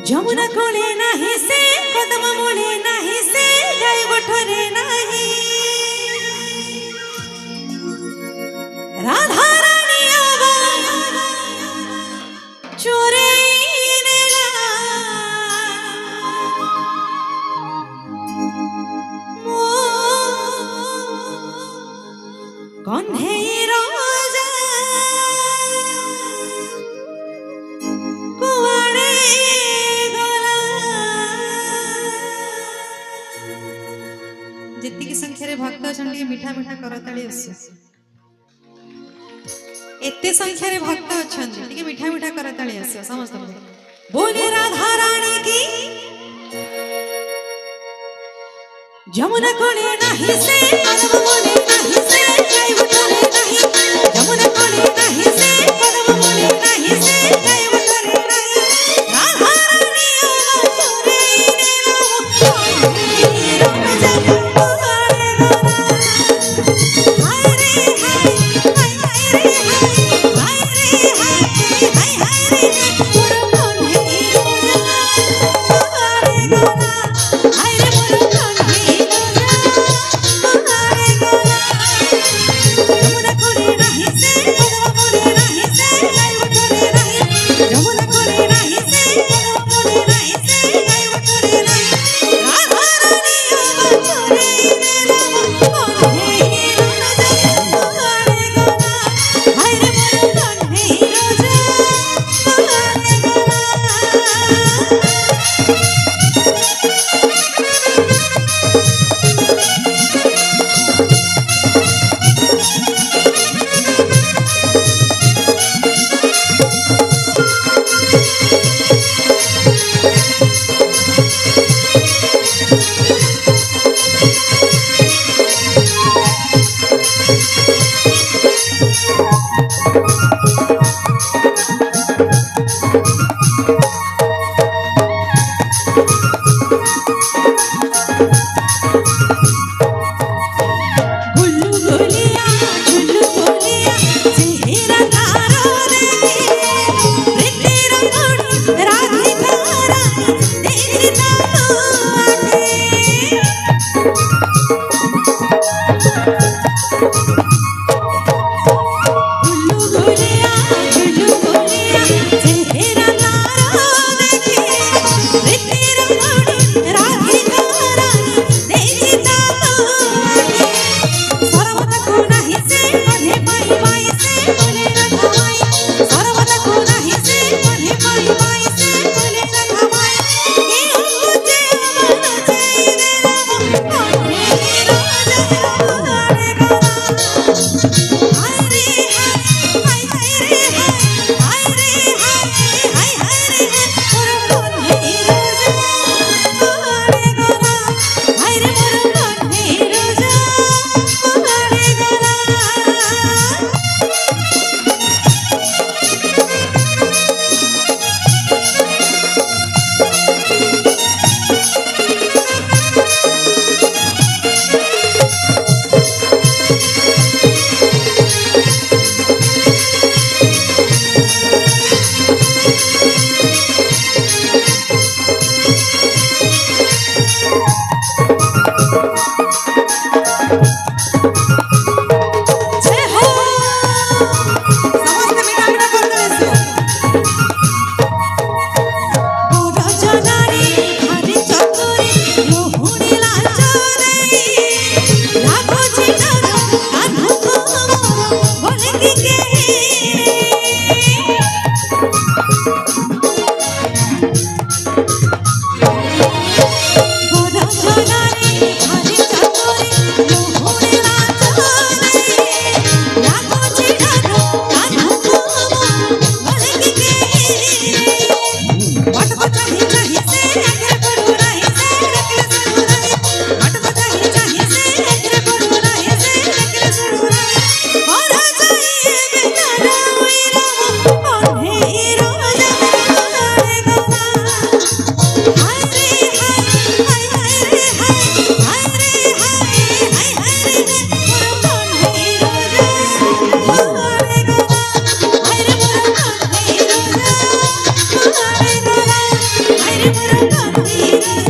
যমুনা কোলে নাহি সে কদম মূলে নাহি সে গাই বঠরে নাহি রাধা রানী আবা চোরে নেলা মো কন্ধে রোজা কুয়াড়ে जितकी संख्यारे भक्त अछंती मीठा मीठा करताली आसे एते संख्यारे भक्त अछंती टिके मीठा मीठा करताली आसे समस्त बोले राधा रानी की যমুনা কোলে নাহি সে কদম মূলে নাহি সে গাই বঠরে নাহি যমুনা কোলে নাহি সে কদম মূলে নাহি সে গাই বঠরে নাহি রাধা রানী চোরে रे मोर कांदी रे